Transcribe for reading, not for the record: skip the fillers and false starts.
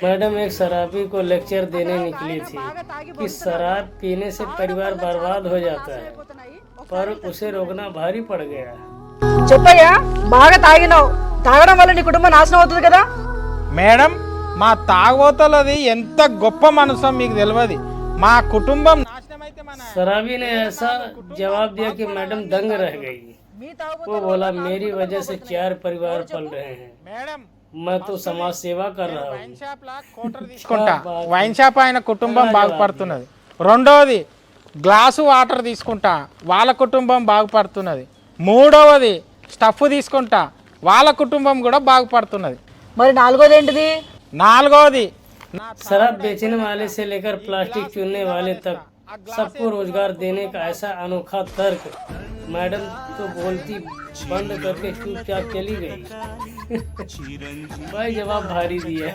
Madam एक शराबी को लेक्चर देने निकली थी कि शराब पीने से परिवार बर्बाद हो जाता है, पर उसे रोकना भारी पड़ गया। చెప్పయ్యా బాగా తాగినావు, తాగడం వల్ల నీ కుటుంబం నాశనం అవుతుంది కదా. మేడం మా తాగబోతలది ఎంత గొప్ప మనసు మీకు తెలియదు. మా కుటుంబం నాశనం అయితే మన शराबी ने ऐसा जवाब दिया कि मैडम दंग रह गई। वो बोला मेरी वजह से 4 परिवार पल रहे हैं, మేడం मैं तो समाज सेवा कर रहा हूँ। వైన్ షాప్ లా కోటర్ తీసుకుంటా, వైన్ షాప్ ఆయన కుటుంబం బాగుపడుతున్నది. రెండవది గ్లాసు వాటర్ తీసుకుంటా, వాళ్ళ కుటుంబం బాగుపడుతున్నది. మూడవది స్టఫ్ తీసుకుంటా, వాళ్ళ కుటుంబం కూడా బాగుపడుతున్నది. మరి నాలుగోది ఏంటిది? నాలుగవది शराब बेचने वाले से लेकर प्लास्टिक चुनने वाले तक सबको रोजगार देने का ऐसा अनोखा तर्क। मैडम तो बोलती बंद करके चुपचाप चली गई। भाई जवाब भारी दिया।